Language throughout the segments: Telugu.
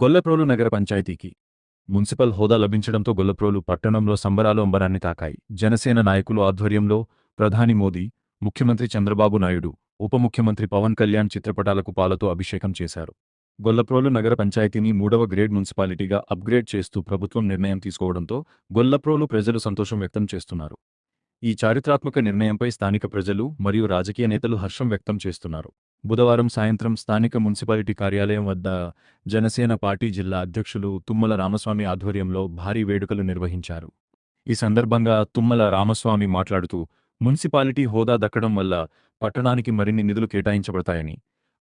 గొల్లప్రోలు నగర పంచాయతీకి మున్సిపల్ హోదా లభించడంతో గొల్లప్రోలు పట్టణంలో సంబరాలు అంబరాన్ని తాకాయి. జనసేన నాయకులు ఆధ్వర్యంలో ప్రధాని మోదీ, ముఖ్యమంత్రి చంద్రబాబు నాయుడు, ఉప ముఖ్యమంత్రి పవన్ కళ్యాణ్ చిత్రపటాలకు పాలతో అభిషేకం చేశారు. గొల్లప్రోలు నగర పంచాయతీని 3వ గ్రేడ్ మున్సిపాలిటీగా అప్గ్రేడ్ చేస్తూ ప్రభుత్వం నిర్ణయం తీసుకోవడంతో గొల్లప్రోలు ప్రజలు సంతోషం వ్యక్తం చేస్తున్నారు. ఈ చారిత్రాత్మక నిర్ణయంపై స్థానిక ప్రజలు మరియు రాజకీయ నేతలు హర్షం వ్యక్తం చేస్తున్నారు. బుధవారం సాయంత్రం స్థానిక మున్సిపాలిటీ కార్యాలయం వద్ద జనసేన పార్టీ జిల్లా అధ్యక్షులు తుమ్మల రామస్వామి ఆధ్వర్యంలో భారీ వేడుకలు నిర్వహించారు. ఈ సందర్భంగా తుమ్మల రామస్వామి మాట్లాడుతూ, మున్సిపాలిటీ హోదా దక్కడం వల్ల పట్టణానికి మరిన్ని నిధులు కేటాయించబడతాయని,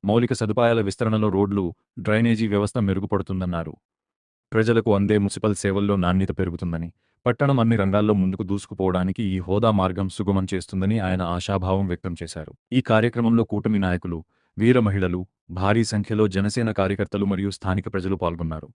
మౌలిక సదుపాయాల విస్తరణలో రోడ్లు, డ్రైనేజీ వ్యవస్థ మెరుగుపడుతుందన్నారు. ప్రజలకు అందే మున్సిపల్ సేవల్లో నాణ్యత పెరుగుతుందని, పట్టణం అన్ని రంగాల్లో ముందుకు దూసుకుపోవడానికి ఈ హోదా మార్గం సుగమం చేస్తుందని ఆయన ఆశాభావం వ్యక్తం చేశారు. ఈ కార్యక్రమంలో కూటమి నాయకులు, వీర మహిళలు, భారీ సంఖ్యలో జనసేన కార్యకర్తలు మరియు స్థానిక ప్రజలు పాల్గొన్నారు.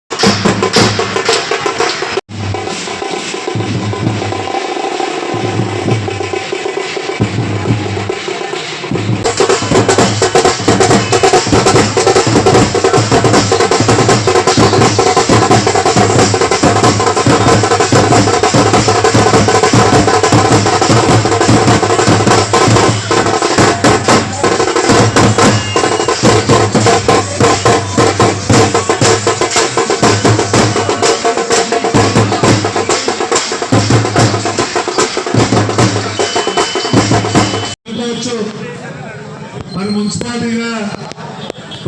మరి మున్సిపాలిటీగా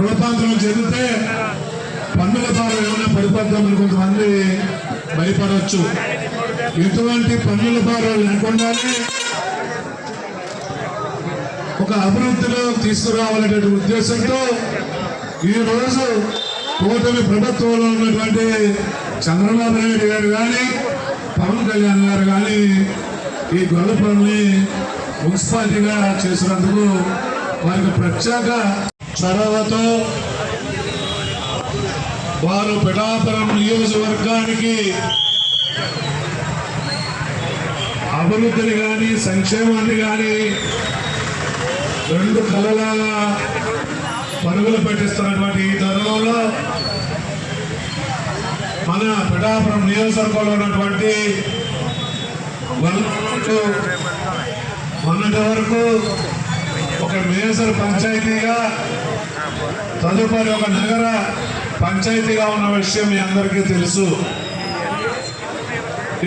రూపాంతరం చెందితే పన్నుల ద్వారా ఏమైనా పడిపోద్దామని కొంతమంది భయపడవచ్చు. ఎటువంటి పన్నుల ద్వారా లేకుండానే ఒక అభివృద్ధిలో తీసుకురావాలనే ఉద్దేశంతో ఈరోజు కూటమి ప్రభుత్వంలో ఉన్నటువంటి చంద్రబాబు నాయుడు గారు కానీ, పవన్ కళ్యాణ్ గారు కానీ ఈ గొల్లప్రోలుని మున్సిపాలిటీగా చేసినందుకు వారికి ప్రత్యేక చొరవతో వారు పిఠాపురం నియోజకవర్గానికి అభివృద్ధిని కానీ, సంక్షేమాన్ని కానీ రెండు కళలాగా పరుగులు పెట్టిస్తున్నటువంటి ఈ తరుణంలో మన పిఠాపురం నియోజకవర్గంలో ఉన్నటువంటి మొన్నటి వరకు ఒక మేజర్ పంచాయతీగా, తదుపరి ఒక నగర పంచాయతీగా ఉన్న విషయం మీ అందరికీ తెలుసు.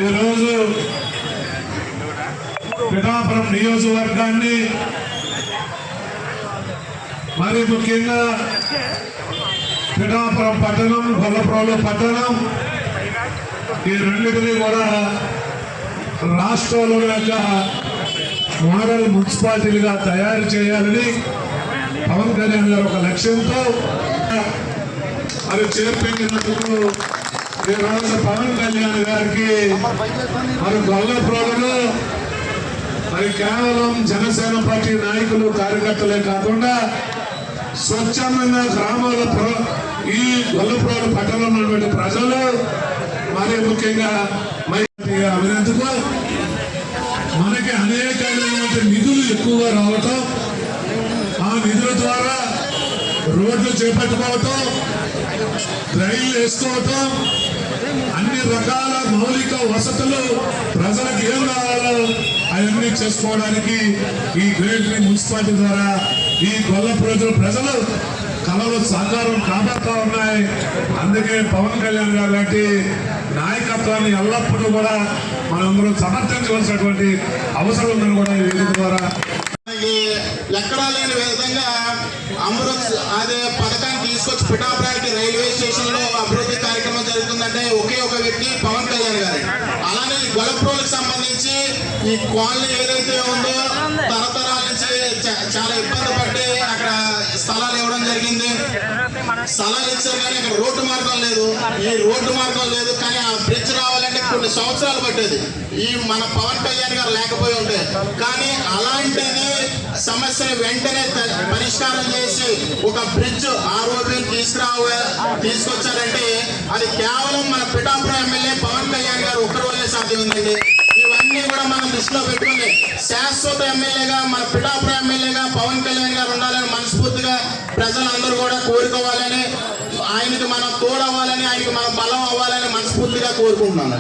ఈరోజు పిఠాపురం నియోజకవర్గాన్ని, మరి ముఖ్యంగా పిఠాపురం పట్టణం, గొల్లప్రోలు పట్టణం, ఈ రెండింటినీ కూడా రాష్ట్రంలో యొక్క మోడల్ మున్సిపాలిటీలుగా తయారు చేయాలని పవన్ కళ్యాణ్ గారు ఒక లక్ష్యంతో మరి చేపట్టినందుకు ఈరోజు పవన్ కళ్యాణ్ గారికి మరి గొల్లప్రోలులో మరి కేవలం జనసేన పార్టీ నాయకులు, కార్యకర్తలే కాకుండా స్వచ్ఛందంగా గ్రామాల ఈ గొల్లప్రోలు పట్టణంలో ఉన్నటువంటి ప్రజలు, మరి ముఖ్యంగా అభినందుకు మనకి అనేకమైనటువంటి నిధులు ఎక్కువగా రావటం, ఆ నిధుల ద్వారా రోడ్లు చేపట్టుకోవటం, రైళ్లు వేసుకోవటం, అన్ని రకాల మౌలిక వసతులు ప్రజలకు ఏం కావాలో అవన్నీ చేసుకోవడానికి ఈ గ్రేట్ మున్సిపాలిటీ ద్వారా ఈ గొల్లప్రోలు ప్రజలు కళలు సాకారం కాబడతా ఉన్నాయి. అందుకే పవన్ కళ్యాణ్ గారు లాంటి నాయకత్వాన్ని ఎల్లప్పుడూ కూడా మనందరం సమర్థించవలసినటువంటి అవసరం ఉందని కూడా ఈ వేదిక ద్వారా ఎక్కడా లేని విధంగా అమృత్ అదే పథకాన్ని తీసుకొచ్చి పిఠాపురానికి రైల్వే స్టేషన్ లో అభివృద్ధి కార్యక్రమం జరుగుతుందంటే ఒకే ఒక వ్యక్తి పవన్ కళ్యాణ్ గారు. అలానే గొల్లప్రోలుకి సంబంధించి ఈ కాలనీ ఏదైతే ఉందో తరతరాల నుంచి చాలా ఇబ్బంది పట్టి అక్కడ స్థలాలు ఇవ్వడం జరిగింది. స్థలాలు ఇచ్చారు కానీ అక్కడ రోడ్డు మార్గం లేదు. ఈ రోడ్డు మార్గం లేదు కానీ ఆ బ్రిడ్జ్ రావాలంటే కొన్ని సంవత్సరాలు పట్టేది. ఈ మన పవన్ కళ్యాణ్ గారు లేకపోయి ఉంటే, కానీ అలాంటిది సమస్యను వెంటనే పరిష్కారం చేసి ఒక బ్రిడ్జ్ ROB తీసుకొచ్చారంటే అది కేవలం మన పిఠాపురం ఎమ్మెల్యే పవన్ కళ్యాణ్ గారు ఒక్కరోజే సాధ్యమైందండి. ఇవన్నీ కూడా మనం దృష్టిలో పెట్టుకుని శాశ్వత ఎమ్మెల్యేగా, మన పిఠాపురం ఎమ్మెల్యేగా పవన్ కళ్యాణ్ గారు ఉండాలని మనస్ఫూర్తిగా ప్రజలందరూ కూడా కోరుకోవాలని, ఆయనకి మనం తోడవ్వాలని, ఆయనకి మనం బలం అవ్వాలని మనస్ఫూర్తిగా కోరుకుంటున్నాను.